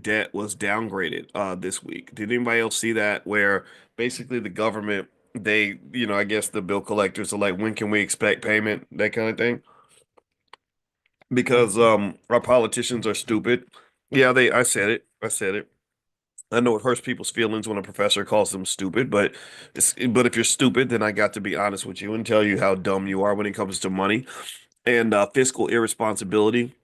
government debt was downgraded this week. Did anybody else see that? Where basically the government, I guess the bill collectors are like, when can we expect payment? That kind of thing. Because our politicians are stupid. Yeah, I said it. I said it. I know it hurts people's feelings when a professor calls them stupid, but if you're stupid, then I got to be honest with you and tell you how dumb you are when it comes to money and fiscal irresponsibility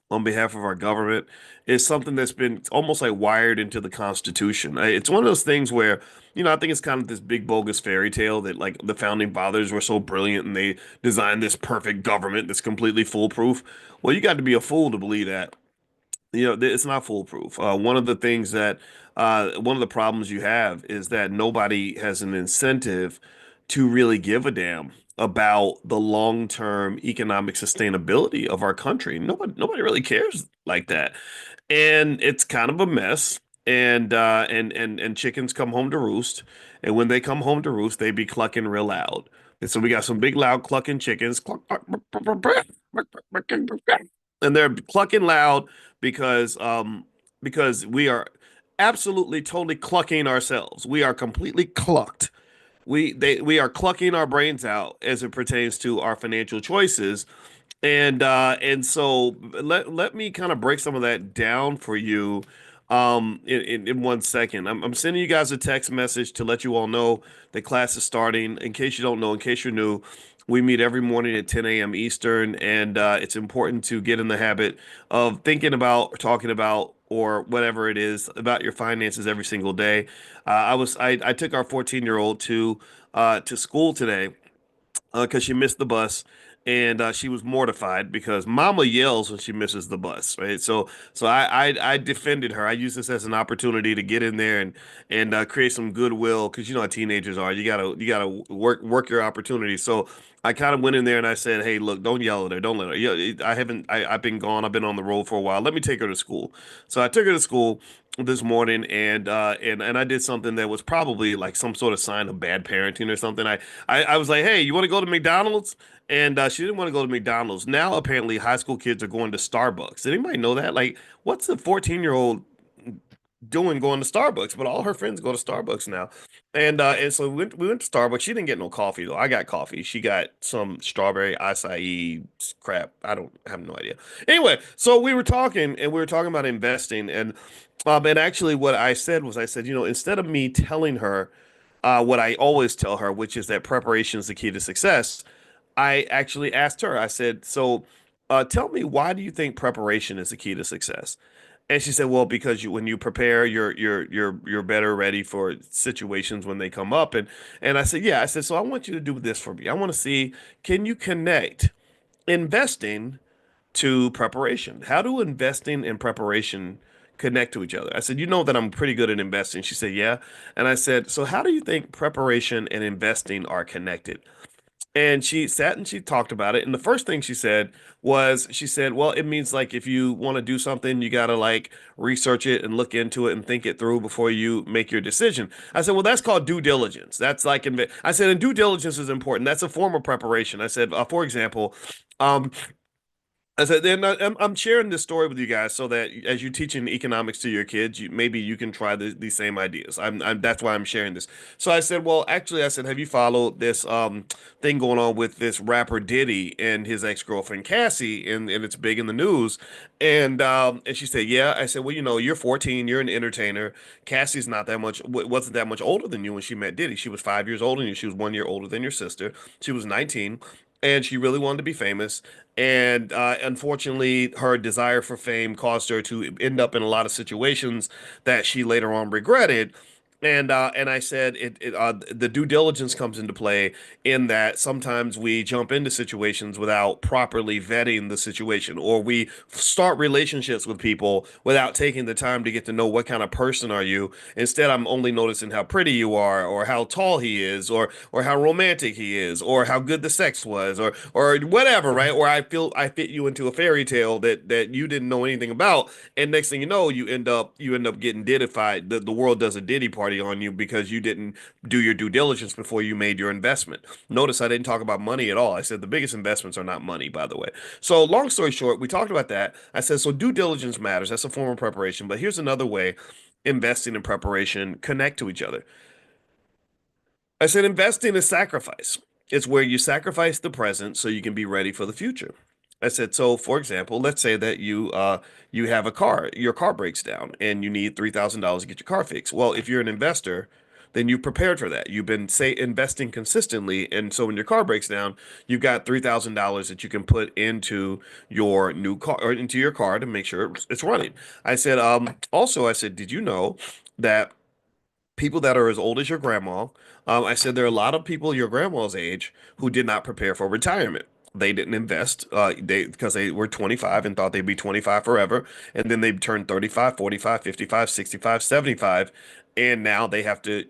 on behalf of our government is something that's been almost like wired into the Constitution. It's one of those things where, I think it's kind of this big bogus fairy tale that like the founding fathers were so brilliant and they designed this perfect government that's completely foolproof. Well, you got to be a fool to believe that. It's not foolproof. One of the problems you have is that nobody has an incentive to really give a damn about the long-term economic sustainability of our country. Nobody really cares like that. And it's kind of a mess. And chickens come home to roost. And when they come home to roost, they be clucking real loud. And so we got some big loud clucking chickens. Cluck, cluck, and they're clucking loud because we are absolutely totally clucking ourselves. We are completely clucked. We are clucking our brains out as it pertains to our financial choices. And so let me kind of break some of that down for you in 1 second. I'm sending you guys a text message to let you all know the class is starting. In case you don't know, in case you're new, we meet every morning at 10 a.m. Eastern, and it's important to get in the habit of thinking about, or talking about, or whatever it is about your finances every single day. I took our 14-year-old to school today because she missed the bus, and she was mortified because mama yells when she misses the bus, right? So I defended her. I used this as an opportunity to get in there and create some goodwill because you know how teenagers are. You gotta work your opportunity. So I kind of went in there and I said, "Hey, look, don't yell at her. Don't let her. Yeah, I haven't. I've been gone. I've been on the road for a while. Let me take her to school." So I took her to school this morning, and I did something that was probably like some sort of sign of bad parenting or something. I was like, "Hey, you want to go to McDonald's?" And she didn't want to go to McDonald's. Now apparently high school kids are going to Starbucks. Did anybody know that? Like, what's a 14-year-old doing going to Starbucks? But all her friends go to Starbucks now. And so we went to Starbucks. She didn't get no coffee though. I got coffee. She got some strawberry acai crap. I don't have no idea. Anyway, so we were talking about investing and actually what I said was I said, instead of me telling her what I always tell her, which is that preparation is the key to success, I actually asked her, I said, so tell me, why do you think preparation is the key to success? And she said, well, because when you prepare, you're better ready for situations when they come up. And I said, yeah. I said, so I want you to do this for me. I want to see, can you connect investing to preparation? How do investing and preparation connect to each other? I said, you know that I'm pretty good at investing. She said, yeah. And I said, so how do you think preparation and investing are connected? And she sat and she talked about it. And the first thing she said, well, it means like if you want to do something, you got to like research it and look into it and think it through before you make your decision. I said, well, that's called due diligence. That's like, I said, and due diligence is important. That's a form of preparation. I said, for example, um, I said, then I'm sharing this story with you guys so that as you're teaching economics to your kids, maybe you can try these same ideas. That's why I'm sharing this. So I said, well, actually, I said, have you followed this thing going on with this rapper Diddy and his ex-girlfriend Cassie, and it's big in the news. And she said, yeah. I said, well, you're 14, you're an entertainer. Cassie's not that much, wasn't that much older than you when she met Diddy. She was 5 years older than you. She was 1 year older than your sister. She was 19, and she really wanted to be famous. And unfortunately, her desire for fame caused her to end up in a lot of situations that she later on regretted. And I said the due diligence comes into play in that sometimes we jump into situations without properly vetting the situation, or we start relationships with people without taking the time to get to know what kind of person are you. Instead, I'm only noticing how pretty you are, or how tall he is, or how romantic he is, or how good the sex was, or whatever, right? Or I feel I fit you into a fairy tale that you didn't know anything about, and next thing you know, you end up getting diddified. The world does a Diddy party party on you because you didn't do your due diligence before you made your investment. Notice I didn't talk about money at all. I said the biggest investments are not money, by the way. So, long story short, we talked about that. I said, so due diligence matters. That's a form of preparation. But here's another way investing and preparation connect to each other. I said, investing is sacrifice. It's where you sacrifice the present so you can be ready for the future. I said, so for example, let's say that you have a car, your car breaks down and you need $3,000 to get your car fixed. Well, if you're an investor, then you've prepared for that. You've been say investing consistently, and so when your car breaks down, you've got $3,000 that you can put into your new car or into your car to make sure it's running. I said, also, I said, did you know that people that are as old as your grandma. I said there are a lot of people your grandma's age who did not prepare for retirement. They didn't invest because they were 25 and thought they'd be 25 forever. And then they turned 35, 45, 55, 65, 75. And now they have to,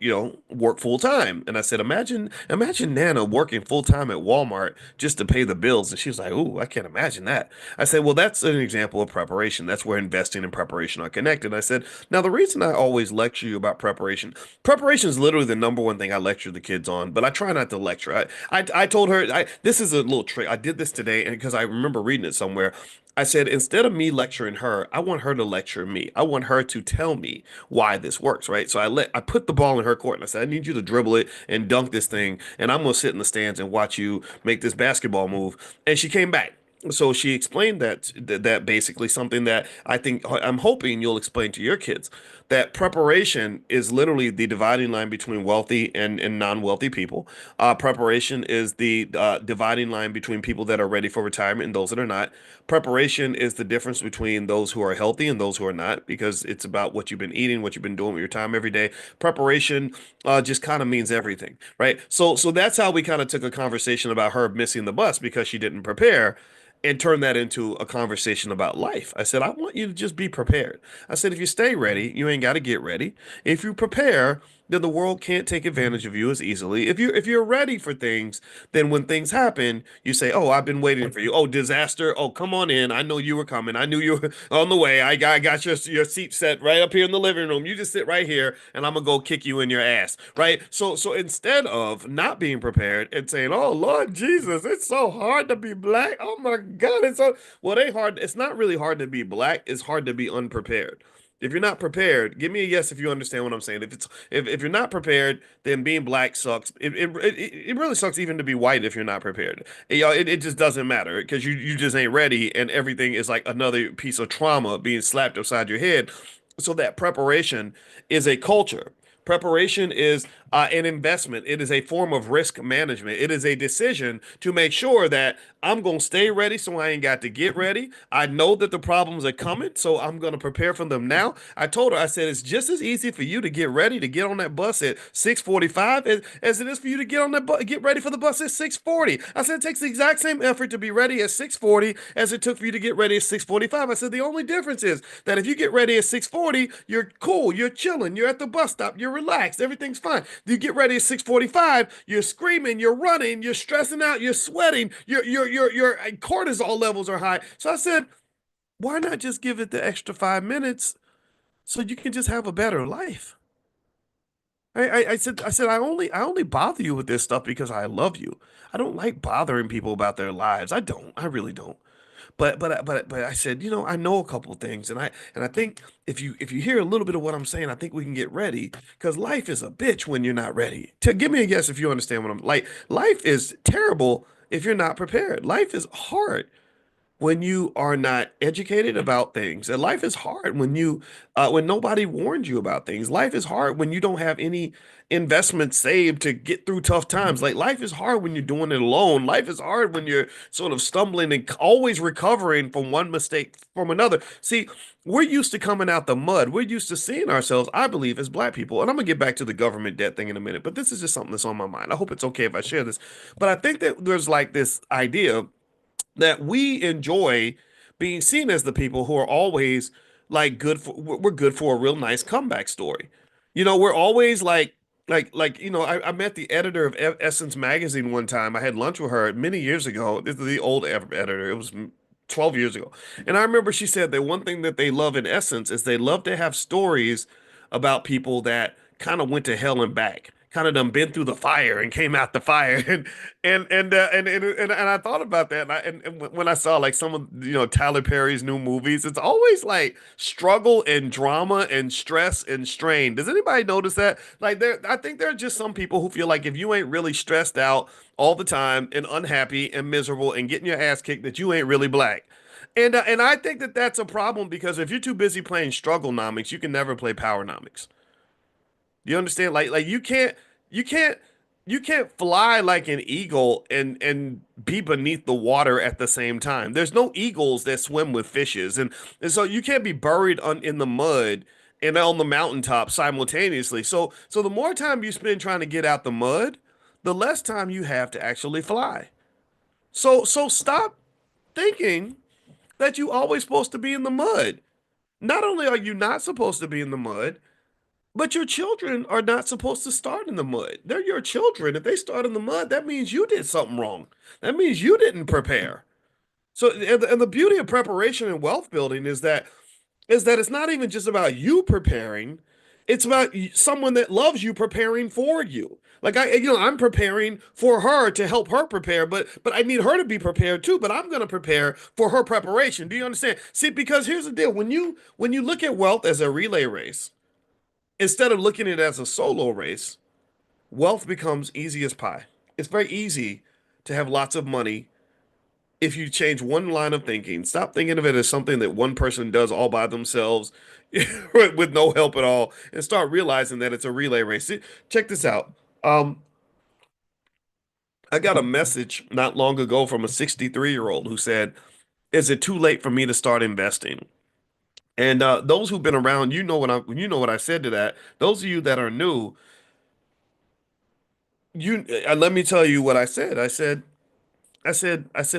work full time. And I said, imagine Nana working full time at Walmart just to pay the bills. And she was like, "Ooh, I can't imagine that." I said, well, that's an example of preparation. That's where investing and preparation are connected. I said, now the reason I always lecture you about preparation is literally the number one thing I lecture the kids on, but I try not to lecture. I told her, this is a little trick. I did this today, and because I remember reading it somewhere, I said, instead of me lecturing her, I want her to lecture me. I want her to tell me why this works, right? So I put the ball in her court and I said, I need you to dribble it and dunk this thing, and I'm gonna sit in the stands and watch you make this basketball move. And she came back. So she explained that basically something that I'm hoping you'll explain to your kids, that preparation is literally the dividing line between wealthy and non-wealthy people. Preparation is the dividing line between people that are ready for retirement and those that are not. Preparation is the difference between those who are healthy and those who are not, because it's about what you've been eating, what you've been doing with your time every day. Preparation just kind of means everything, right? So that's how we kind of took a conversation about her missing the bus because she didn't prepare and turn that into a conversation about life. I said, I want you to just be prepared. I said, if you stay ready, you ain't got to get ready. If you prepare, then the world can't take advantage of you as easily. If you're ready for things, then when things happen, you say, "Oh, I've been waiting for you. Oh, disaster. Oh, come on in. I know you were coming. I knew you were on the way. I got your seat set right up here in the living room. You just sit right here, and I'm gonna go kick you in your ass." Right? So instead of not being prepared and saying, "Oh Lord Jesus, it's so hard to be black. Oh my God, it's so well, they hard. It's not really hard to be black. It's hard to be unprepared." If you're not prepared, give me a yes if you understand what I'm saying. If you're not prepared, then being black sucks. It really sucks even to be white if you're not prepared. It just doesn't matter because you just ain't ready, and everything is like another piece of trauma being slapped upside your head. So that preparation is a culture. Preparation is an investment. It is a form of risk management. It is a decision to make sure that I'm going to stay ready so I ain't got to get ready. I know that the problems are coming, so I'm going to prepare for them now. I told her, I said, it's just as easy for you to get ready to get on that bus at 6:45 as it is for you to get on that get ready for the bus at 6:40. I said, it takes the exact same effort to be ready at 6:40 as it took for you to get ready at 6:45. I said, the only difference is that if you get ready at 6:40, you're cool, you're chilling, you're at the bus stop, you're relaxed, everything's fine. You get ready at 6:45, you're screaming, you're running, you're stressing out, you're sweating, your cortisol levels are high. So I said, why not just give it the extra 5 minutes so you can just have a better life? I said I only bother you with this stuff because I love you. I don't like bothering people about their lives. I don't. I really don't. But I said, I know a couple of things, and I think if you hear a little bit of what I'm saying, I think we can get ready because life is a bitch when you're not ready. To give me a guess if you understand what I'm like. Life is terrible if you're not prepared. Life is hard when you are not educated about things. And life is hard when nobody warned you about things. Life is hard when you don't have any investment saved to get through tough times. Like life is hard when you're doing it alone. Life is hard when you're sort of stumbling and always recovering from one mistake from another. See, we're used to coming out the mud. We're used to seeing ourselves, I believe, as black people. And I'm gonna get back to the government debt thing in a minute, but this is just something that's on my mind. I hope it's okay if I share this. But I think that there's like this idea that we enjoy being seen as the people who are always like we're good for a real nice comeback story. We're always I met the editor of Essence magazine one time. I had lunch with her many years ago. This is the old editor. It was 12 years ago. And I remember she said that one thing that they love in Essence is they love to have stories about people that kind of went to hell and back, kind of done been through the fire and came out the fire, and I thought about that, and when I saw like some of Tyler Perry's new movies, it's always like struggle and drama and stress and strain. Does anybody notice that? Like I think there are just some people who feel like if you ain't really stressed out all the time and unhappy and miserable and getting your ass kicked, that you ain't really black. And I think that that's a problem because if you're too busy playing struggle nomics, you can never play power nomics. You understand? Like you can't you can't fly like an eagle and be beneath the water at the same time. There's no eagles that swim with fishes, and so you can't be buried in the mud and on the mountaintop simultaneously. So the more time you spend trying to get out the mud, the less time you have to actually fly. So stop thinking that you always supposed to be in the mud. Not only are you not supposed to be in the mud, but your children are not supposed to start in the mud. They're your children. If they start in the mud, that means you did something wrong. That means you didn't prepare. So, and the beauty of preparation and wealth building is that it's not even just about you preparing. It's about someone that loves you preparing for you. Like I'm preparing for her to help her prepare, but I need her to be prepared too. But I'm going to prepare for her preparation. Do you understand? See, because here's the deal: when you look at wealth as a relay race, instead of looking at it as a solo race, wealth becomes easy as pie. It's very easy to have lots of money if you change one line of thinking. Stop thinking of it as something that one person does all by themselves with no help at all, and start realizing that it's a relay race. See, check this out. Um, I got a message not long ago from a 63-year-old who said, "Is it too late for me to start investing?" And those who've been around, you know what I said to that. Those of you that are new, let me tell you what I said. I said,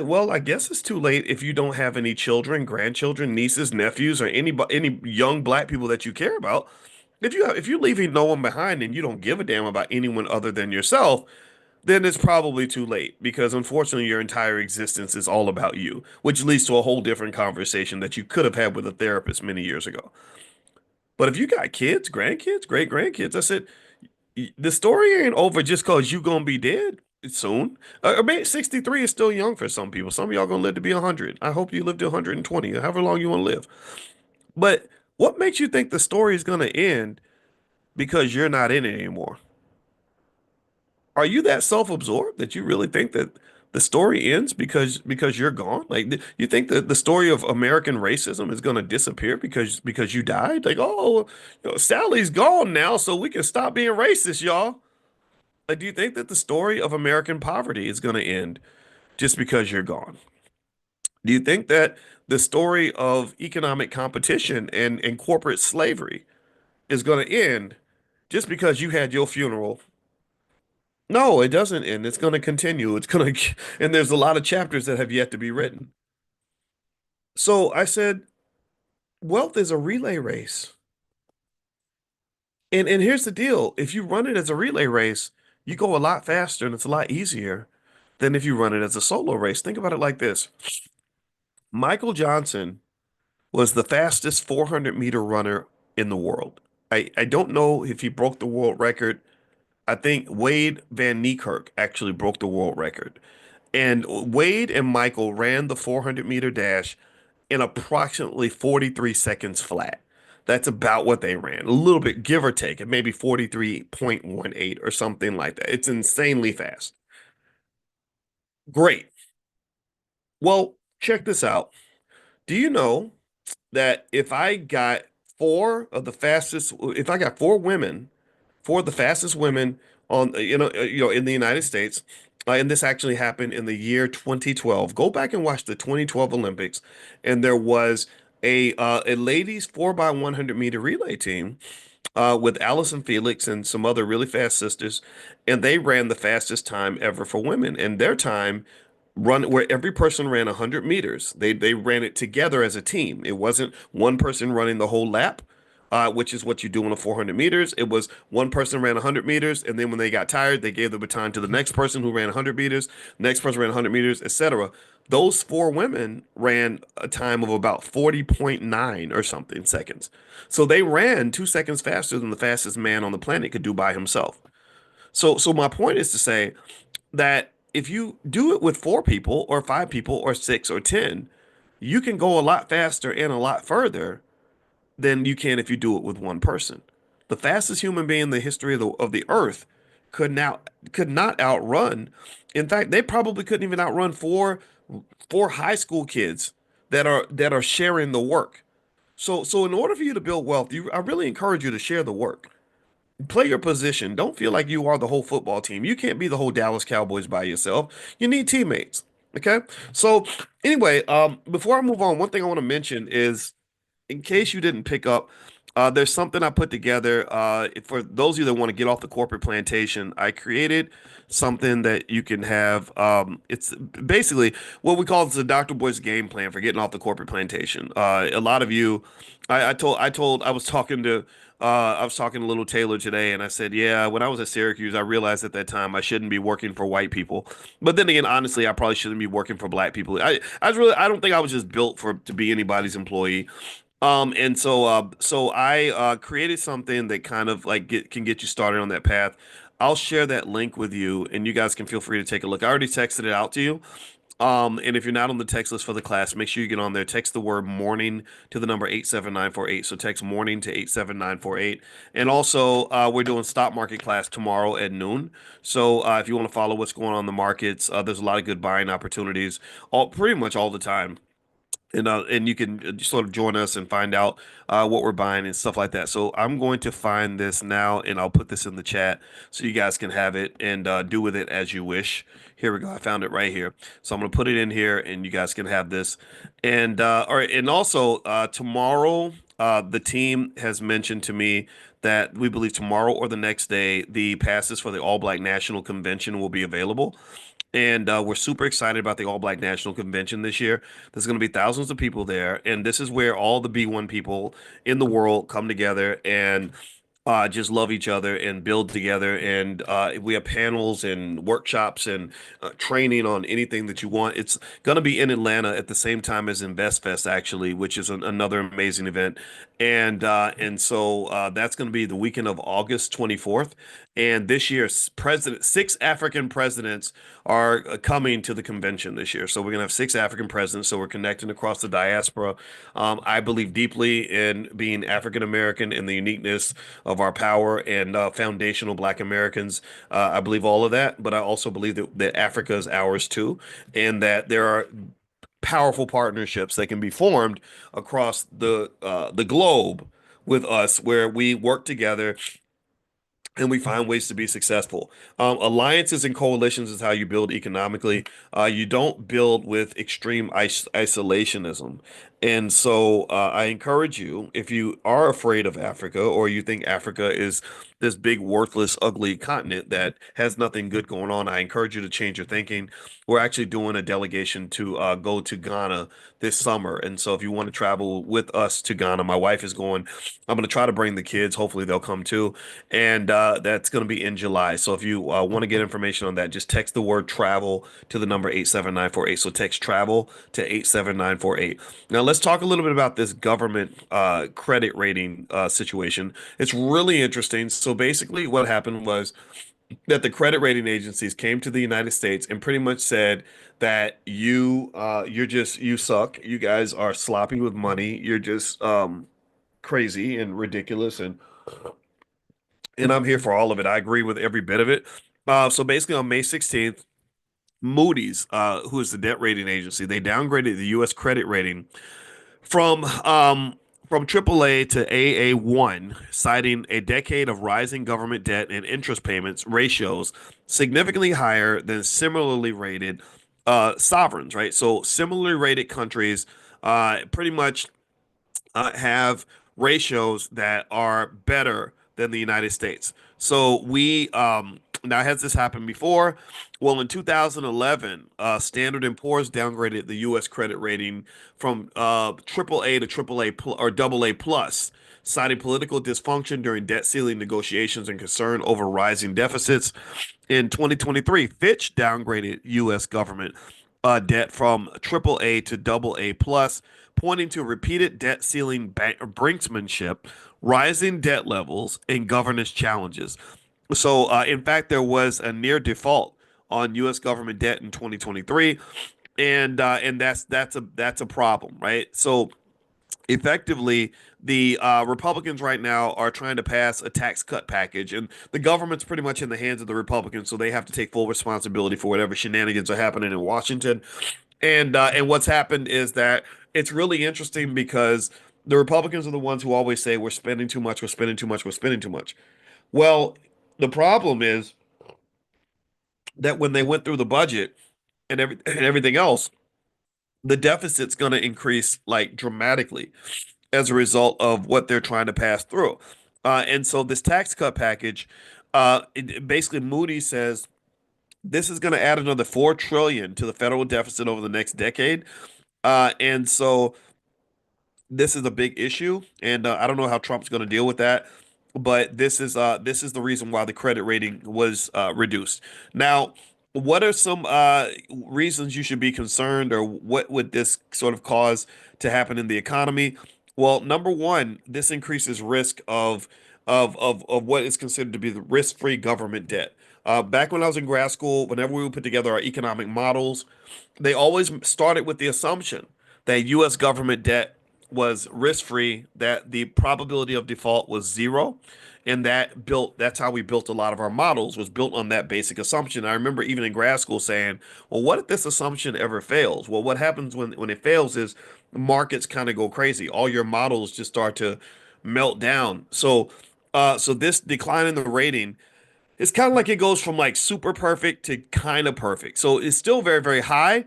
well, I guess it's too late if you don't have any children, grandchildren, nieces, nephews, or any young black people that you care about. If you're leaving no one behind and you don't give a damn about anyone other than yourself, then it's probably too late because unfortunately your entire existence is all about you, which leads to a whole different conversation that you could have had with a therapist many years ago. But if you got kids, grandkids, great grandkids, I said, the story ain't over just because you gonna be dead soon. I mean, 63 is still young for some people. Some of y'all gonna live to be 100. I hope you live to 120, however long you want to live. But what makes you think the story is gonna end because you're not in it anymore? Are you that self-absorbed that you really think that the story ends because you're gone? Like, you think that the story of American racism is gonna disappear because you died? Like, oh, Sally's gone now, so we can stop being racist, y'all. Like, do you think that the story of American poverty is going to end just because you're gone? Do you think that the story of economic competition and corporate slavery is going to end just because you had your funeral? No, it doesn't end. It's going to continue. It's going to, and there's a lot of chapters that have yet to be written. So I said, wealth is a relay race. And here's the deal. If you run it as a relay race, you go a lot faster and it's a lot easier than if you run it as a solo race. Think about it like this. Michael Johnson was the fastest 400-meter runner in the world. I don't know if he broke the world record. I think Wade Van Niekerk actually broke the world record. And Wade and Michael ran the 400-meter dash in approximately 43 seconds flat. That's about what they ran. A little bit, give or take, and maybe 43.18 or something like that. It's insanely fast. Great. Well, check this out. Do you know that if I got four of the fastest women on, in the United States, and this actually happened in the year 2012. Go back and watch the 2012 Olympics, and there was a ladies 4x100 meter relay team with Allison Felix and some other really fast sisters, and they ran the fastest time ever for women. And their time run where every person ran 100 meters. They ran it together as a team. It wasn't one person running the whole lap. which is what you do on a 400 meters. It was one person ran 100 meters, and then when they got tired, they gave the baton to the next person who ran 100 meters, next person ran 100 meters, etc. Those four women ran a time of about 40.9 or something seconds. So they ran 2 seconds faster than the fastest man on the planet could do by himself. So my point is to say that if you do it with four people or five people or six or 10, you can go a lot faster and a lot further than you can if you do it with one person. The fastest human being in the history of the earth could not outrun. In fact, they probably couldn't even outrun four high school kids that are sharing the work. So in order for you to build wealth, I really encourage you to share the work. Play your position. Don't feel like you are the whole football team. You can't be the whole Dallas Cowboys by yourself. You need teammates. Okay. So anyway, before I move on, one thing I want to mention is, in case you didn't pick up, there's something I put together. For those of you that want to get off the corporate plantation, I created something that you can have. It's basically what we call the Dr. Boyce game plan for getting off the corporate plantation. A lot of you, I was talking to. I was talking to little Taylor today, and I said, "Yeah, when I was at Syracuse, I realized at that time I shouldn't be working for white people. But then again, honestly, I probably shouldn't be working for black people. I don't think I was just built for to be anybody's employee. And so I created something that kind of like can get you started on that path. I'll share that link with you, and you guys can feel free to take a look. I already texted it out to you. And if you're not on the text list for the class, make sure you get on there. Text the word morning to the number 87948. So text morning to 87948. And also, we're doing stock market class tomorrow at noon. So if you want to follow what's going on in the markets, there's a lot of good buying opportunities pretty much all the time, and you can sort of join us and find out what we're buying and stuff like that. So I'm going to find this now, and I'll put this in the chat so you guys can have it and do with it as you wish. Here we go. I found it right here. So I'm going to put it in here, and you guys can have this. And all right, and also tomorrow, the team has mentioned to me that we believe tomorrow or the next day, the passes for the All Black National Convention will be available. And we're super excited about the All Black National Convention this year. There's going to be thousands of people there, and this is where all the B1 people in the world come together and just love each other and build together. And we have panels and workshops and training on anything that you want. It's going to be in Atlanta at the same time as InvestFest, actually, which is another amazing event. And so that's going to be the weekend of August 24th. And this year, six African presidents are coming to the convention this year. So we're going to have six African presidents. So we're connecting across the diaspora. I believe deeply in being African American and the uniqueness of our power and foundational Black Americans. I believe all of that, but I also believe that Africa is ours too, and that there are powerful partnerships that can be formed across the globe with us, where we work together and we find ways to be successful. Alliances and coalitions is how you build economically. You don't build with extreme isolationism. And so I encourage you, if you are afraid of Africa or you think Africa is this big, worthless, ugly continent that has nothing good going on, I encourage you to change your thinking. We're actually doing a delegation to go to Ghana this summer. And so if you want to travel with us to Ghana, my wife is going. I'm going to try to bring the kids. Hopefully they'll come too. And that's going to be in July. So if you want to get information on that, just text the word travel to the number 87948. So text travel to 87948. Now let's talk a little bit about this government credit rating situation. It's really interesting. So basically what happened was that the credit rating agencies came to the United States and pretty much said that you suck. You guys are sloppy with money. You're just crazy and ridiculous, and I'm here for all of it. I agree with every bit of it. So basically, on May 16th, Moody's, who is the debt rating agency, they downgraded the U.S. credit rating from AAA to AA1, citing a decade of rising government debt and interest payments ratios significantly higher than similarly rated sovereigns. Right, so similarly rated countries pretty much have ratios that are better than the United States. So we now, has this happened before? Well, in 2011, Standard and Poor's downgraded the U.S. credit rating from AAA to AAA or AA plus. citing political dysfunction during debt ceiling negotiations and concern over rising deficits. In 2023, Fitch downgraded U.S. government debt from AAA to AA plus, pointing to repeated debt ceiling brinksmanship, rising debt levels, and governance challenges. So, in fact, there was a near default on U.S. government debt in 2023, and that's a problem, right? So effectively, the Republicans right now are trying to pass a tax cut package, and the government's pretty much in the hands of the Republicans, so they have to take full responsibility for whatever shenanigans are happening in Washington. And what's happened is that it's really interesting because the Republicans are the ones who always say we're spending too much, we're spending too much, we're spending too much. Well, the problem is that when they went through the budget and everything else, the deficit's going to increase like dramatically as a result of what they're trying to pass through. And so this tax cut package, basically Moody says this is going to add another 4 trillion to the federal deficit over the next decade. And so this is a big issue, and I don't know how Trump's going to deal with that. But this is the reason why the credit rating was reduced. Now, what are some reasons you should be concerned, or what would this sort of cause to happen in the economy? Well, number one, this increases risk of what is considered to be the risk-free government debt. Back when I was in grad school, whenever we would put together our economic models, they always started with the assumption that U.S. government debt was risk-free, that the probability of default was zero, and that's how we built a lot of our models, was built on that basic assumption. I remember even in grad school saying, well, what if this assumption ever fails? Well, what happens when it fails is markets kind of go crazy. All your models just start to melt down. So this decline in the rating, it's kind of like it goes from like super perfect to kind of perfect. So it's still very, very high,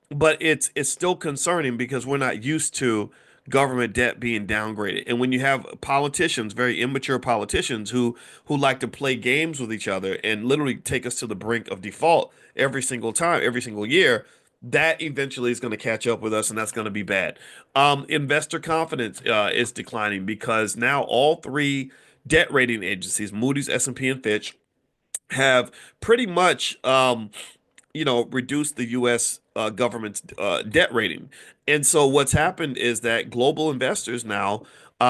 but it's still concerning because we're not used to government debt being downgraded. And when you have politicians, very immature politicians who like to play games with each other and literally take us to the brink of default every single time, every single year, that eventually is going to catch up with us, and that's going to be bad. Investor confidence is declining because now all three debt rating agencies, Moody's, S&P, and Fitch, have pretty much reduce the U.S. Government's debt rating. And so what's happened is that global investors now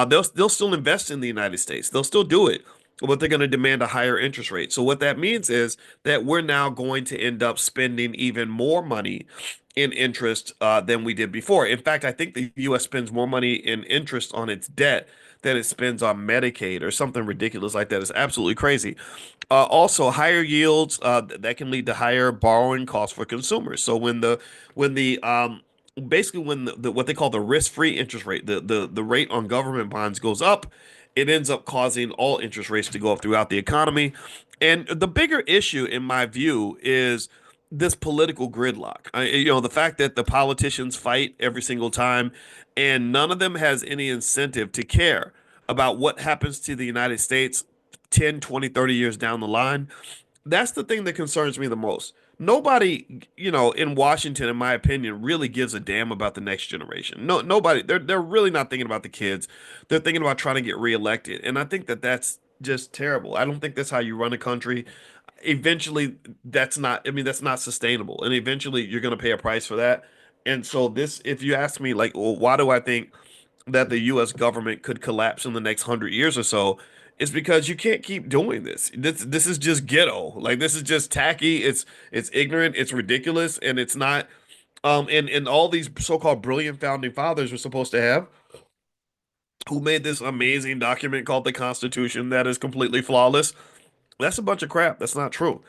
they'll still invest in the United States. They'll still do it, but they're going to demand a higher interest rate. So what that means is that we're now going to end up spending even more money in interest than we did before. In fact, I think the U.S. spends more money in interest on its debt than it spends on Medicaid or something ridiculous like that. It's absolutely crazy. Also, higher yields that can lead to higher borrowing costs for consumers. So when the basically when what they call the risk-free interest rate, the rate on government bonds goes up, it ends up causing all interest rates to go up throughout the economy. And the bigger issue, in my view, is this political gridlock. The fact that the politicians fight every single time, and none of them has any incentive to care about what happens to the United States 10, 20, 30 years down the line. That's the thing that concerns me the most. Nobody, in Washington, in my opinion, really gives a damn about the next generation. No, nobody. They're really not thinking about the kids. They're thinking about trying to get reelected, and I think that that's just terrible. I don't think that's how you run a country. Eventually, that's not. I mean, that's not sustainable, and eventually, you're going to pay a price for that. And so, this, if you ask me, like, well, why do I think that the U.S. government could collapse in the next 100 years or so? Is because you can't keep doing this. This is just ghetto. Like, this is just tacky. It's ignorant. It's ridiculous, and it's not. And all these so-called brilliant founding fathers were supposed to have, who made this amazing document called the Constitution that is completely flawless. That's a bunch of crap. That's not true.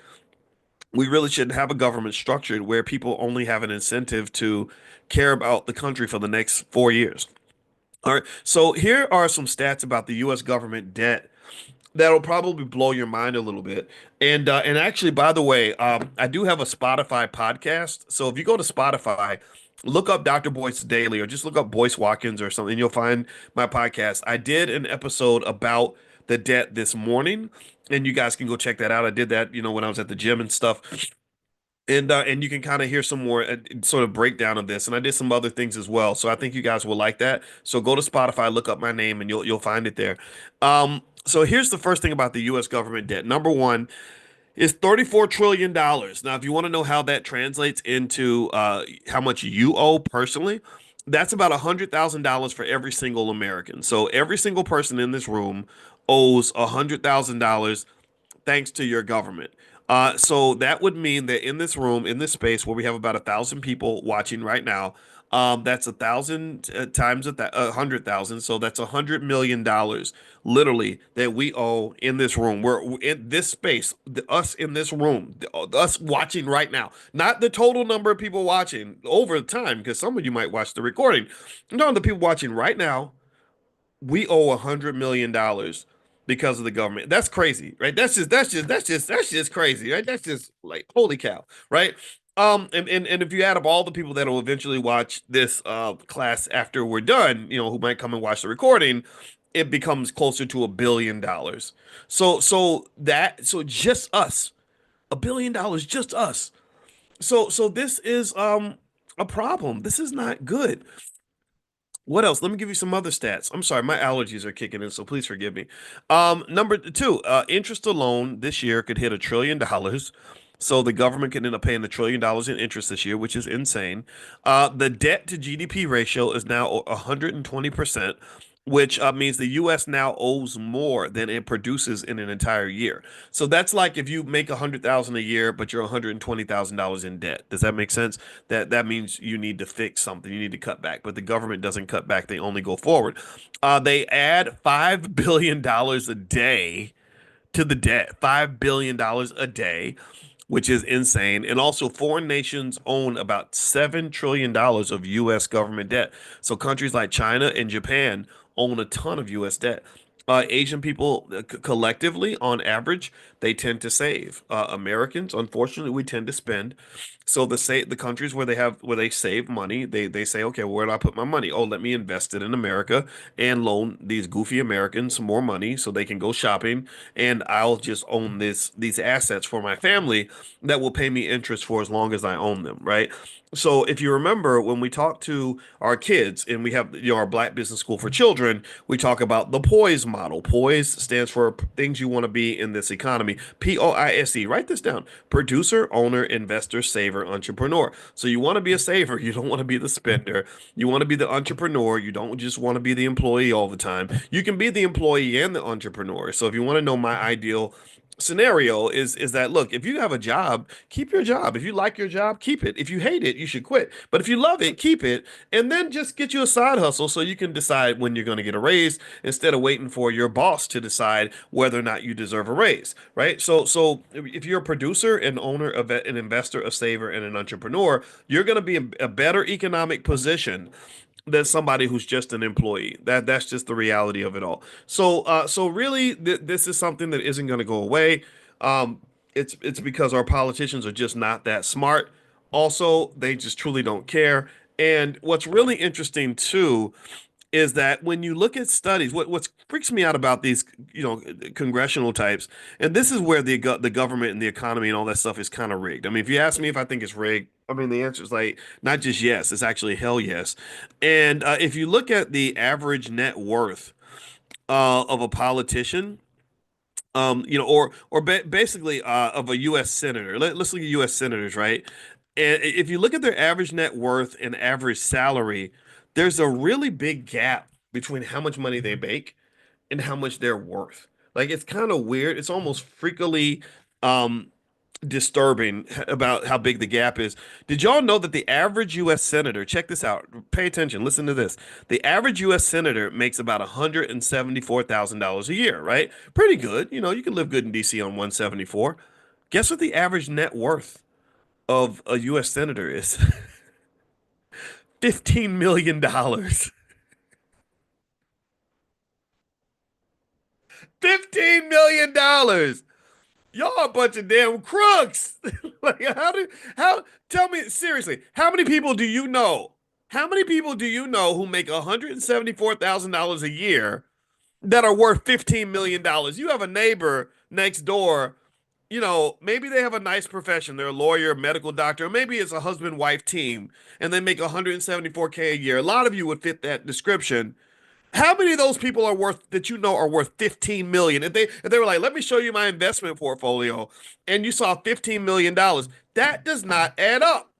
We really shouldn't have a government structured where people only have an incentive to care about the country for the next 4 years. All right. So here are some stats about the U.S. government debt that'll probably blow your mind a little bit. And actually, by the way, I do have a Spotify podcast. So if you go to Spotify, look up Dr. Boyce Daily, or just look up Boyce Watkins or something, you'll find my podcast. I did an episode about the debt this morning, and you guys can go check that out. I did that, when I was at the gym and stuff. And you can kind of hear some more sort of breakdown of this, and I did some other things as well. So I think you guys will like that. So go to Spotify, look up my name, and you'll find it there. So here's the first thing about the U.S. government debt. Number one is $34 trillion. Now, if you want to know how that translates into how much you owe personally, that's about $100,000 for every single American. So every single person in this room owes $100,000 thanks to your government. So that would mean that in this room, in this space where we have about 1,000 people watching right now, that's 1,000 times 100,000. So that's $100 million, literally, that we owe in this room. We're in this space, us in this room, us watching right now. Not the total number of people watching over time, because some of you might watch the recording. No, the people watching right now, we owe $100 million because of the government. That's crazy, right? That's just crazy, right? That's just like holy cow, right? And if you add up all the people that will eventually watch this class after we're done, who might come and watch the recording, it becomes closer to $1 billion. So just us, $1 billion, just us. So this is a problem. This is not good. What else? Let me give you some other stats. I'm sorry, my allergies are kicking in, so please forgive me. Number two, interest alone this year could hit $1 trillion. So the government could end up paying $1 trillion in interest this year, which is insane. The debt to GDP ratio is now 120%, which means the U.S. now owes more than it produces in an entire year. So that's like if you make 100,000 a year, but you're $120,000 in debt. Does that make sense? That means you need to fix something. You need to cut back, but the government doesn't cut back. They only go forward. They add $5 billion a day to the debt. $5 billion a day, which is insane. And also, foreign nations own about $7 trillion of U.S. government debt. So countries like China and Japan own a ton of U.S. debt. Asian people collectively, on average, they tend to save. Americans, unfortunately, we tend to spend. So the countries where they save money, they say, okay, well, where do I put my money? Oh, let me invest it in America and loan these goofy Americans some more money so they can go shopping, and I'll just own these assets for my family that will pay me interest for as long as I own them, right? So if you remember when we talk to our kids and we have our Black Business School for Children, we talk about the POISE model. POISE stands for things you want to be in this economy. POISE. Write this down. Producer, owner, investor, saver, entrepreneur. So you want to be a saver. You don't want to be the spender. You want to be the entrepreneur. You don't just want to be the employee all the time. You can be the employee and the entrepreneur. So if you want to know my ideal scenario is that, look, if you have a job, keep your job. If you like your job, keep it. If you hate it, you should quit. But if you love it, keep it, and then just get you a side hustle so you can decide when you're going to get a raise instead of waiting for your boss to decide whether or not you deserve a raise, right? So if you're a producer, an owner, an investor, a saver, and an entrepreneur, you're going to be in a better economic position than somebody who's just an employee. That's just the reality of it all. So really, this is something that isn't going to go away. It's because our politicians are just not that smart. Also, they just truly don't care. And what's really interesting too is that when you look at studies, what freaks me out about these, congressional types, and this is where the government and the economy and all that stuff is kind of rigged. I mean, if you ask me if I think it's rigged, I mean the answer is like not just yes, it's actually hell yes. And if you look at the average net worth of a politician, or basically of a U.S. senator. Let's look at U.S. senators, right? And if you look at their average net worth and average salary, there's a really big gap between how much money they make and how much they're worth. Like it's kind of weird. It's almost freakily um, disturbing about how big the gap is. Did y'all know that the average U.S. senator, check this out, pay attention, listen to this. The average U.S. senator makes about $174,000 a year, right? Pretty good. You can live good in D.C. on 174. Guess what the average net worth of a U.S. senator is? $15 million. $15 million. Y'all a bunch of damn crooks. Like how tell me seriously, how many people do you know? How many people do you know who make $174,000 a year that are worth $15 million? You have a neighbor next door maybe they have a nice profession. They're a lawyer, medical doctor, or maybe it's a husband-wife team, and they make 174K a year. A lot of you would fit that description. How many of those people are worth that are worth 15 million? If they were like, let me show you my investment portfolio, and you saw $15 million, that does not add up.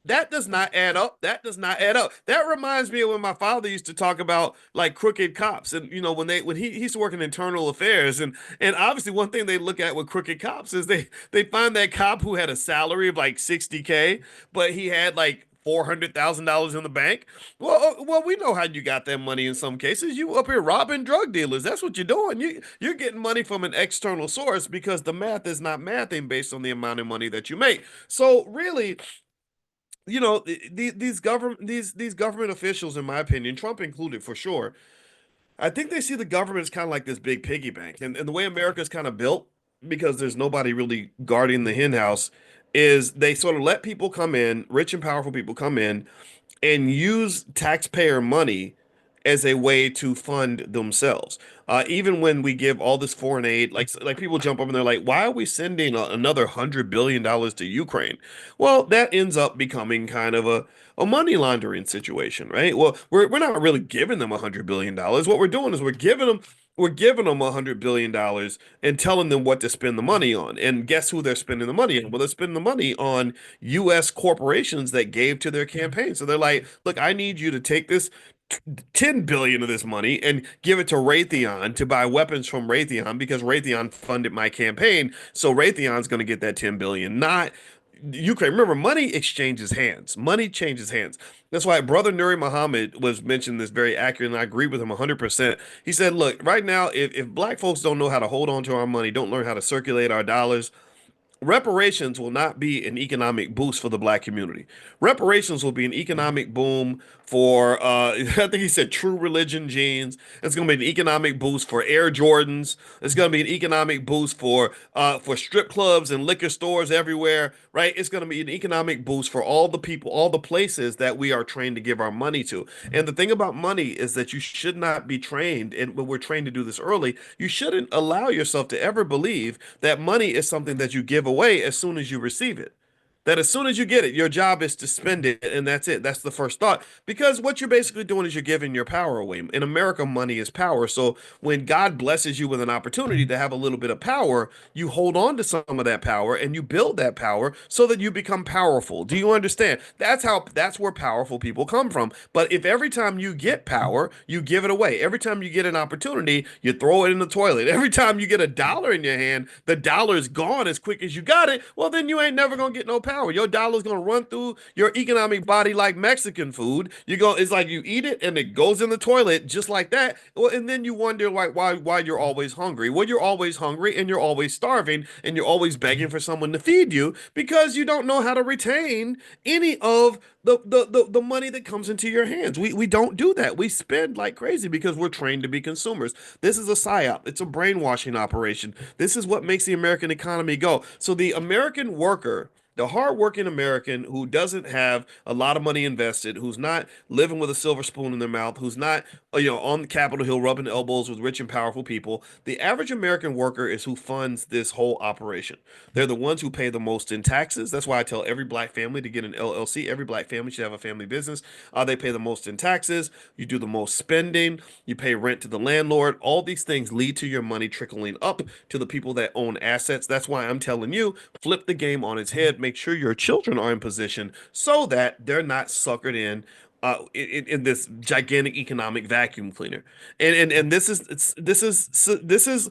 That does not add up. That does not add up. That reminds me of when my father used to talk about like crooked cops, and when he used to work in internal affairs, and obviously one thing they look at with crooked cops is they find that cop who had a salary of like 60K, but he had like $400,000 in the bank. Well, we know how you got that money in some cases. You up here robbing drug dealers. That's what you're doing. You're getting money from an external source because the math is not mathing based on the amount of money that you make. So really, these government officials, in my opinion, Trump included for sure, I think they see the government as kind of like this big piggy bank, and the way America is kind of built, because there's nobody really guarding the hen house, is they sort of let people come in, rich and powerful people come in, and use taxpayer money as a way to fund themselves. Even when we give all this foreign aid, like people jump up and they're like, "Why are we sending another $100 billion to Ukraine?" Well, that ends up becoming kind of a money laundering situation, right? Well, we're not really giving them $100 billion. What we're doing is we're giving them $100 billion and telling them what to spend the money on. And guess who they're spending the money on? Well, they're spending the money on U.S. corporations that gave to their campaign. So they're like, look, I need you to take this 10 billion of this money and give it to Raytheon to buy weapons from Raytheon because Raytheon funded my campaign. So Raytheon's going to get that 10 billion, not Ukraine. Remember, money exchanges hands. Money changes hands. That's why Brother Nuri Muhammad was mentioned this very accurate, and I agree with him 100%. He said, look, right now, if black folks don't know how to hold on to our money, don't learn how to circulate our dollars, reparations will not be an economic boost for the black community. Reparations will be an economic boom for I think he said true religion jeans. It's going to be an economic boost for Air Jordans. It's going to be an economic boost for strip clubs and liquor stores everywhere, right? It's going to be an economic boost for all the people, all the places that we are trained to give our money to. And the thing about money is that you should not be trained, and when we're trained to do this early, you shouldn't allow yourself to ever believe that money is something that you give away as soon as you receive it. That as soon as you get it, your job is to spend it, and that's it. That's the first thought. Because what you're basically doing is you're giving your power away. In America, money is power. So when God blesses you with an opportunity to have a little bit of power, you hold on to some of that power and you build that power so that you become powerful. Do you understand? That's where powerful people come from. But if every time you get power, you give it away. Every time you get an opportunity, you throw it in the toilet. Every time you get a dollar in your hand, the dollar is gone as quick as you got it. Well, then you ain't never gonna get no power. Your dollar's gonna run through your economic body like Mexican food. It's like you eat it and it goes in the toilet just like that. Well, and then you wonder like why you're always hungry. Well, you're always hungry and you're always starving and you're always begging for someone to feed you because you don't know how to retain any of the money that comes into your hands. We don't do that. We spend like crazy because we're trained to be consumers. This is a psyop. It's a brainwashing operation. This is what makes the American economy go. So the American worker, the hardworking American who doesn't have a lot of money invested, who's not living with a silver spoon in their mouth, who's not, on the Capitol Hill rubbing elbows with rich and powerful people. The average American worker is who funds this whole operation. They're the ones who pay the most in taxes. That's why I tell every black family to get an LLC. Every black family should have a family business. They pay the most in taxes. You do the most spending. You pay rent to the landlord. All these things lead to your money trickling up to the people that own assets. That's why I'm telling you, flip the game on its head. Make sure your children are in position so that they're not suckered in this gigantic economic vacuum cleaner. And this is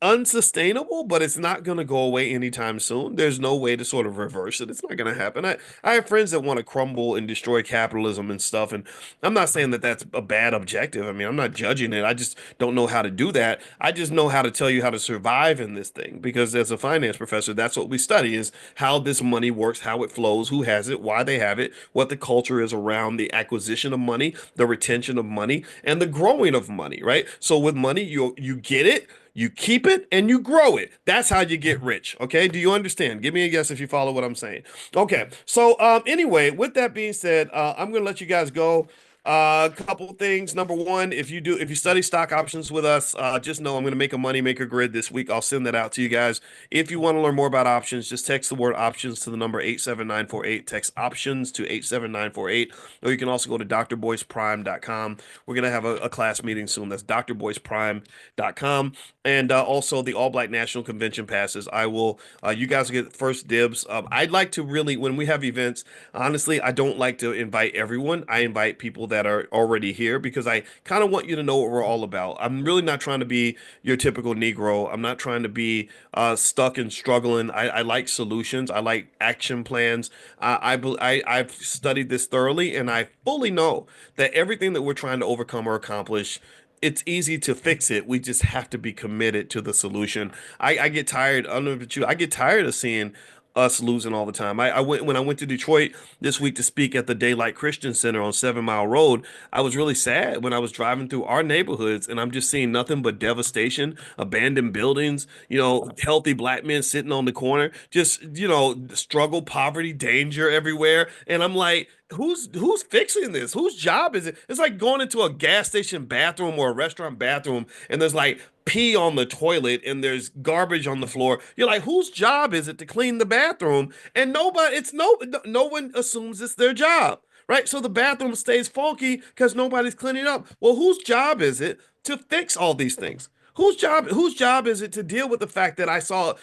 unsustainable, but it's not going to go away anytime soon. There's no way to sort of reverse it. It's not going to happen. I have friends that want to crumble and destroy capitalism and stuff, and I'm not saying that that's a bad objective. I mean, I'm not judging it. I just don't know how to do that. I just know how to tell you how to survive in this thing because as a finance professor, that's what we study is how this money works, how it flows, who has it, why they have it, what the culture is around the acquisition of money, the retention of money, and the growing of money, right? So with money, you get it, you keep it and you grow it. That's how you get rich. Okay. Do you understand? Give me a yes if you follow what I'm saying. Okay. So, anyway, with that being said, I'm going to let you guys go. A couple things. Number one, if you study stock options with us, just know I'm going to make a money maker grid this week. I'll send that out to you guys. If you want to learn more about options, just text the word options to the number 87948. Text options to 87948. Or you can also go to drboyceprime.com. We're going to have a class meeting soon. That's drboyceprime.com. And also the All Black National Convention passes. You guys will get first dibs. I'd like to really, when we have events, honestly, I don't like to invite everyone. I invite people that are already here because I kind of want you to know what we're all about. I'm really not trying to be your typical Negro. I'm not trying to be stuck and struggling. I like solutions. I like action plans. I've studied this thoroughly, and I fully know that everything that we're trying to overcome or accomplish, it's easy to fix it. We just have to be committed to the solution. I get tired. I don't know about you. I get tired of seeing us losing all the time. I went when I went to Detroit this week to speak at the Daylight Christian Center on 7 Mile Road. I was really sad when I was driving through our neighborhoods and I'm just seeing nothing but devastation, abandoned buildings, healthy black men sitting on the corner, just, struggle, poverty, danger everywhere. And I'm like, who's fixing this? Whose job is it? It's like going into a gas station bathroom or a restaurant bathroom and there's like pee on the toilet and there's garbage on the floor. You're like, whose job is it to clean the bathroom? And nobody, it's no one assumes it's their job, right? So the bathroom stays funky because nobody's cleaning up. Well, whose job is it to fix all these things? Whose job is it to deal with the fact that I saw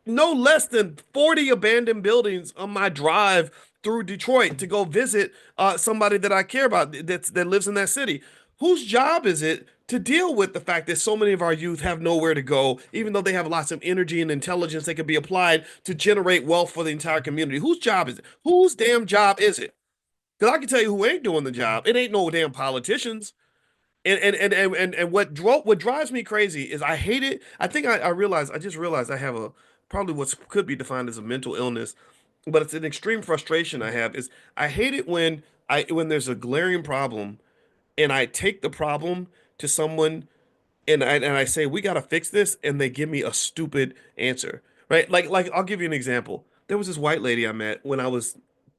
no less than 40 abandoned buildings on my drive through Detroit to go visit somebody that I care about that lives in that city? Whose job is it to deal with the fact that so many of our youth have nowhere to go, even though they have lots of energy and intelligence that could be applied to generate wealth for the entire community? Whose job is it? Whose damn job is it? Because I can tell you who ain't doing the job. It ain't no damn politicians. And what drives me crazy is I hate it. I just realized I have a probably what could be defined as a mental illness, but it's an extreme frustration I have is I hate it when there's a glaring problem and I take the problem to someone and I say we got to fix this and they give me a stupid answer. Right? Like I'll give you an example. There was this white lady I met when I was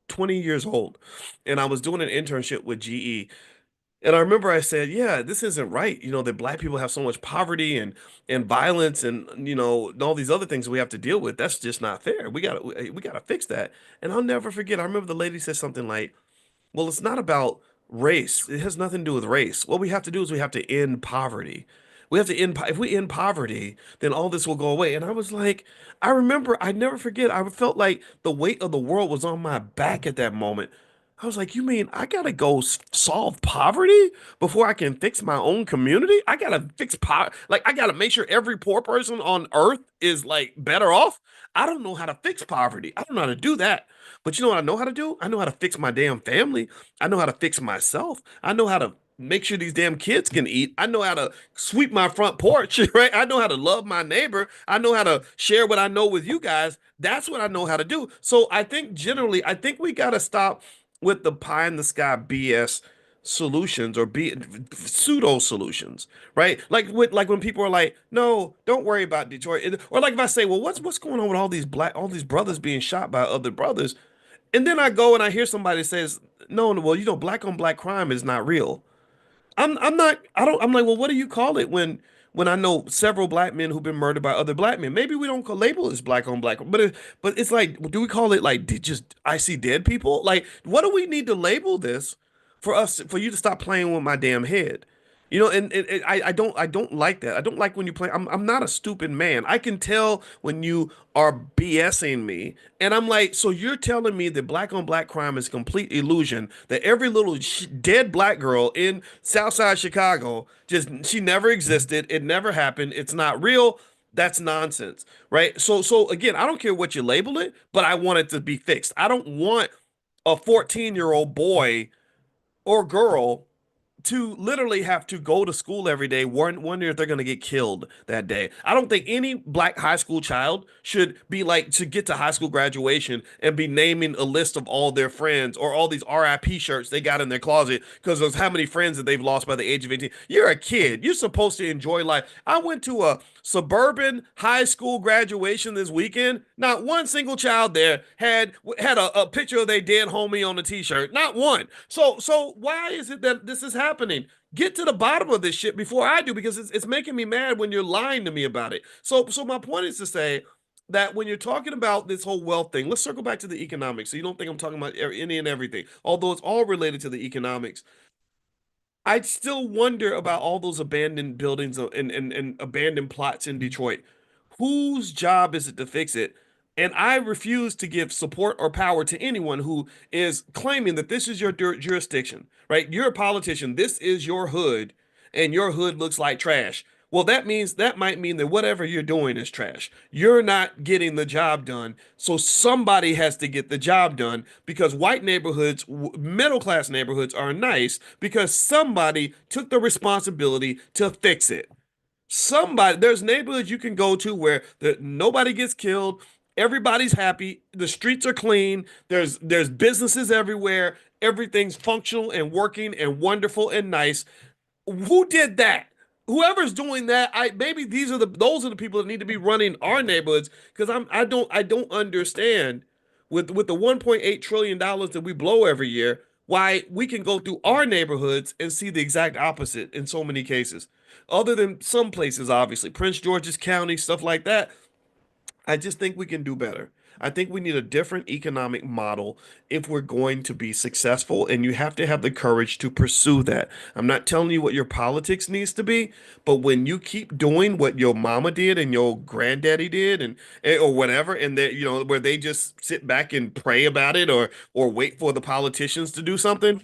20 years old and I was doing an internship with GE. And I remember I said, "Yeah, this isn't right. That black people have so much poverty and violence and and all these other things we have to deal with. That's just not fair. We got to fix that." And I'll never forget. I remember the lady said something like, "Well, it's not about race. It has nothing to do with race. What we have to do is we have to end poverty. We have to if we end poverty, then all this will go away." And I was like, I remember, I never forget. I felt like the weight of the world was on my back at that moment. I was like, you mean I gotta go solve poverty before I can fix my own community? I gotta fix like I gotta make sure every poor person on earth is like better off. I don't know how to fix poverty. I don't know how to do that. But you know what I know how to do? I know how to fix my damn family. I know how to fix myself. I know how to make sure these damn kids can eat. I know how to sweep my front porch, right? I know how to love my neighbor. I know how to share what I know with you guys. That's what I know how to do. So I think we got to stop with the pie in the sky BS solutions or pseudo solutions, right? Like when people are like, "No, don't worry about Detroit," or like if I say, "Well, what's going on with all these brothers being shot by other brothers?" And then I go and I hear somebody says, "No, no, well, black on black crime is not real." I'm not I don't I'm like, well, what do you call it when I know several black men who've been murdered by other black men? Maybe we don't label it as black on black, but it's like, do we call it like just I see dead people? Like, what do we need to label this for you to stop playing with my damn head? I don't like that. I don't like when you play. I'm not a stupid man. I can tell when you are BSing me, and I'm like, so you're telling me that black on black crime is a complete illusion? That every little dead black girl in Southside Chicago just she never existed. It never happened. It's not real. That's nonsense, right? So again, I don't care what you label it, but I want it to be fixed. I don't want a 14-year-old boy or girl to literally have to go to school every day, wonder if they're going to get killed that day. I don't think any black high school child should be like to get to high school graduation and be naming a list of all their friends or all these RIP shirts they got in their closet because of how many friends that they've lost by the age of 18. You're a kid. You're supposed to enjoy life. I went to a suburban high school graduation this weekend. Not one single child there had a picture of their dead homie on a t-shirt. Not one. So why is it that this is happening? Get to the bottom of this shit before I do, because it's making me mad when you're lying to me about it. So my point is to say that when you're talking about this whole wealth thing, let's circle back to the economics. So you don't think I'm talking about any and everything, although it's all related to the economics. I still wonder about all those abandoned buildings and abandoned plots in Detroit. Whose job is it to fix it? And I refuse to give support or power to anyone who is claiming that this is your jurisdiction, right? You're a politician. This is your hood, and your hood looks like trash. Well, that might mean that whatever you're doing is trash. You're not getting the job done. So somebody has to get the job done, because white neighborhoods, middle class neighborhoods are nice because somebody took the responsibility to fix it. There's neighborhoods you can go to where nobody gets killed, everybody's happy, the streets are clean, there's businesses everywhere, everything's functional and working and wonderful and nice. Who did that? Whoever's doing that, I maybe those are the people that need to be running our neighborhoods, because I don't understand with the 1.8 trillion dollars that we blow every year, why we can go through our neighborhoods and see the exact opposite in so many cases. Other than some places, obviously, Prince George's County, stuff like that, I just think we can do better. I think we need a different economic model if we're going to be successful, and you have to have the courage to pursue that. I'm not telling you what your politics needs to be, but when you keep doing what your mama did and your granddaddy did, or whatever, and that where they just sit back and pray about it, or wait for the politicians to do something,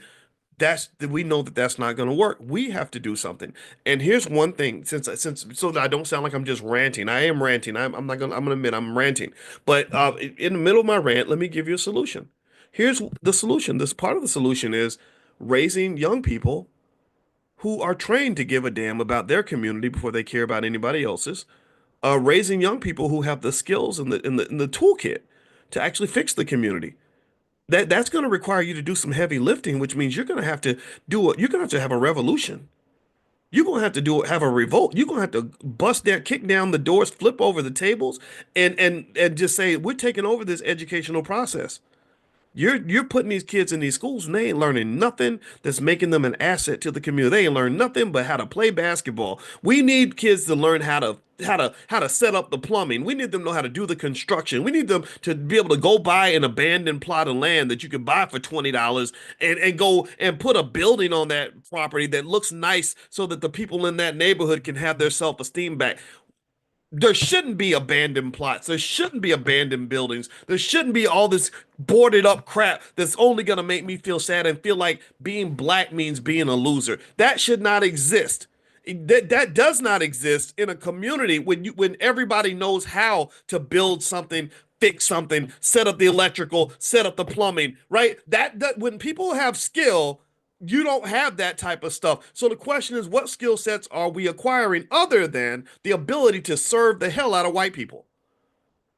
we know that that's not going to work. We have to do something. And here's one thing, since so that I don't sound like I'm just ranting. I am ranting. I'm not gonna I'm gonna admit I'm ranting. But in the middle of my rant, let me give you a solution. Here's the solution. This part of the solution is raising young people who are trained to give a damn about their community before they care about anybody else's. Raising young people who have the skills and the toolkit to actually fix the community. That's going to require you to do some heavy lifting, which means you're going to have to you're going to have to have a revolution. You're going to have to have a revolt. You're going to have to bust down, kick down the doors, flip over the tables, and just say, we're taking over this educational process. You're putting these kids in these schools, and they ain't learning nothing that's making them an asset to the community. They ain't learn nothing but how to play basketball. We need kids to learn how to set up the plumbing. We need them to know how to do the construction. We need them to be able to go buy an abandoned plot of land that you can buy for $20, and go and put a building on that property that looks nice so that the people in that neighborhood can have their self-esteem back. There shouldn't be abandoned plots. There shouldn't be abandoned buildings. There shouldn't be all this boarded up crap that's only going to make me feel sad and feel like being black means being a loser. That should not exist. That does not exist in a community when everybody knows how to build something, fix something, set up the electrical, set up the plumbing, right? That when people have skill, you don't have that type of stuff. So the question is, what skill sets are we acquiring other than the ability to serve the hell out of white people?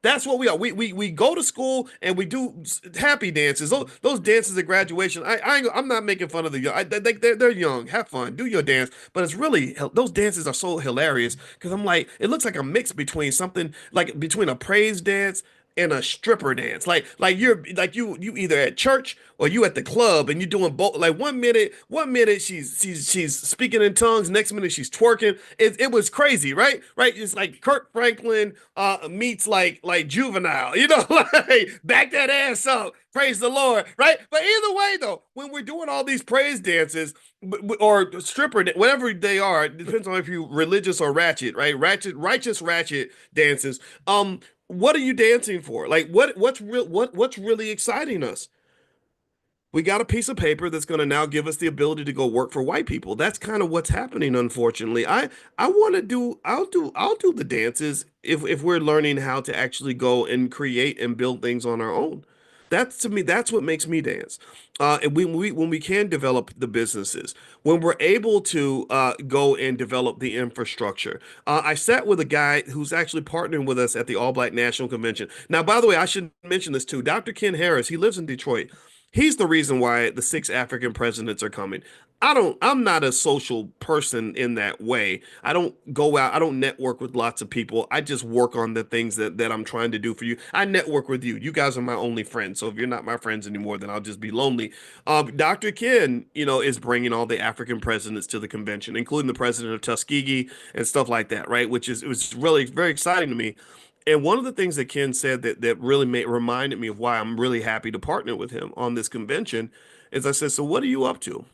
That's what we are. We go to school and we do happy dances. Those dances at graduation. I'm not making fun of the young. They're young. Have fun. Do your dance. But it's really, those dances are so hilarious, because I'm like, it looks like a mix between something like between a praise dance and a stripper dance. Like you either at church or you at the club, and you're doing both. Like one minute she's speaking in tongues, next minute she's twerking. It was crazy, right? Right? It's like Kirk Franklin meets like Juvenile, like back that ass up. Praise the Lord, right? But either way, though, when we're doing all these praise dances or stripper, whatever they are, it depends on if you're religious or ratchet, right? Righteous ratchet dances. What are you dancing for? Like what's really exciting us? We got a piece of paper that's going to now give us the ability to go work for white people. That's kind of what's happening, unfortunately. I want to do I'll do the dances if we're learning how to actually go and create and build things on our own. That's, to me, that's what makes me dance. And when we can develop the businesses, when we're able to go and develop the infrastructure. I sat with a guy who's actually partnering with us at the All Black National Convention. Now, by the way, I should mention this too. Dr. Ken Harris, he lives in Detroit. He's the reason why the six African presidents are coming. I'm not a social person in that way. I don't go out, I don't network with lots of people. I just work on the things that I'm trying to do for you. I network with you. You guys are my only friends. So if you're not my friends anymore, then I'll just be lonely. Dr. Ken, is bringing all the African presidents to the convention, including the president of Tuskegee and stuff like that, right? It was really very exciting to me. And one of the things that Ken said that really reminded me of why I'm really happy to partner with him on this convention is I said, so what are you up to?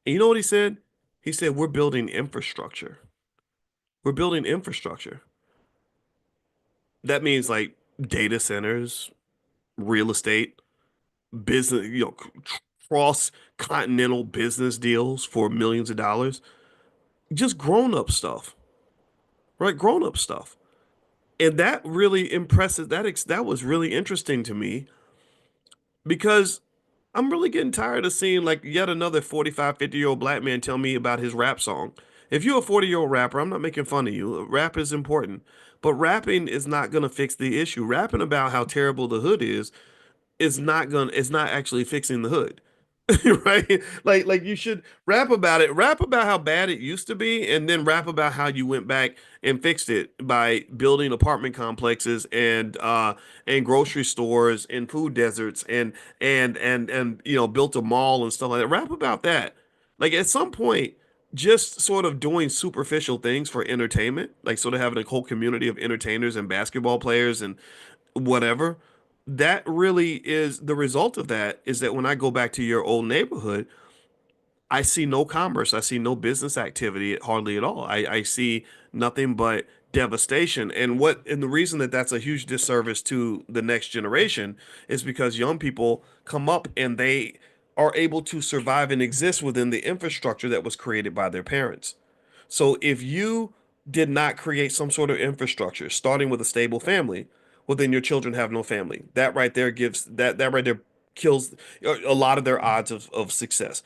And you know what he said? He said, we're building infrastructure. We're building infrastructure. That means like data centers, real estate, business, cross continental business deals for millions of dollars. Just grown up stuff, right? Grown up stuff. And that really impresses that was really interesting to me because I'm really getting tired of seeing like yet another 45, 50-year-old black man tell me about his rap song. If you're a 40-year-old rapper, I'm not making fun of you. Rap is important, but rapping is not going to fix the issue. Rapping about how terrible the hood is not actually fixing the hood. Right? Like you should rap about it. Rap about how bad it used to be, and then rap about how you went back and fixed it by building apartment complexes and grocery stores and food deserts and built a mall and stuff like that. Rap about that. Like at some point, just sort of doing superficial things for entertainment, like sort of having a whole community of entertainers and basketball players and whatever. That really is the result of that is that when I go back to your old neighborhood, I see no commerce. I see no business activity hardly at all. I see nothing but devastation. And the reason that that's a huge disservice to the next generation is because young people come up and they are able to survive and exist within the infrastructure that was created by their parents. So if you did not create some sort of infrastructure, starting with a stable family, well, then your children have no family. That right there gives that right there kills a lot of their odds of success.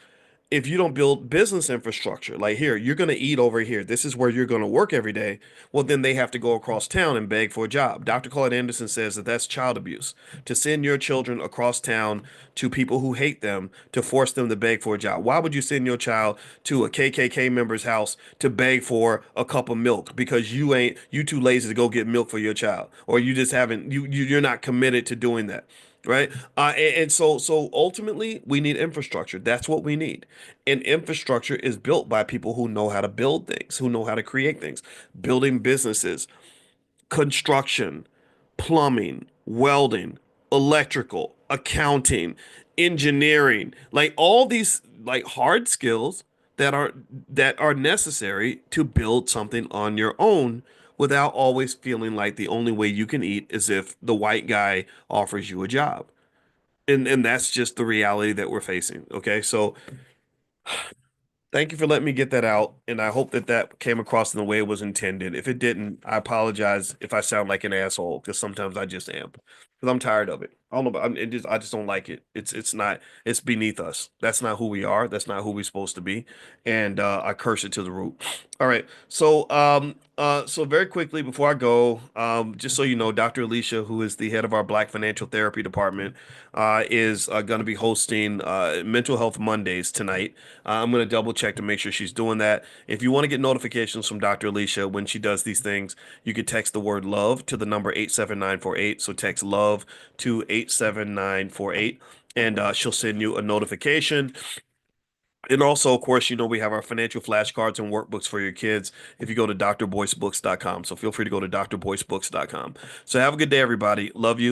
If you don't build business infrastructure, like here, you're going to eat over here. This is where you're going to work every day. Well, then they have to go across town and beg for a job. Dr. Claude Anderson says that that's child abuse to send your children across town to people who hate them to force them to beg for a job. Why would you send your child to a KKK member's house to beg for a cup of milk because you too lazy to go get milk for your child, or you just haven't you're not committed to doing that, right? And so ultimately we need infrastructure. That's what we need. And infrastructure is built by people who know how to build things, who know how to create things, building businesses, construction, plumbing, welding, electrical, accounting, engineering, like all these like hard skills that are necessary to build something on your own without always feeling like the only way you can eat is if the white guy offers you a job. And that's just the reality that we're facing. Okay? So thank you for letting me get that out, and I hope that that came across in the way it was intended. If it didn't, I apologize if I sound like an asshole, because sometimes I just am. Because I'm tired of it. I don't know, but I just don't like it. It's not. It's beneath us. That's not who we are. That's not who we're supposed to be, and I curse it to the root. All right. So very quickly before I go, just so you know, Dr. Alicia, who is the head of our Black Financial Therapy Department, is going to be hosting Mental Health Mondays tonight. I'm going to double check to make sure she's doing that. If you want to get notifications from Dr. Alicia when she does these things, you could text the word love to the number 87948. So text love to 87948, and she'll send you a notification. And also, of course, we have our financial flashcards and workbooks for your kids if you go to drboycebooks.com. So feel free to go to drboycebooks.com. So have a good day, everybody. Love you.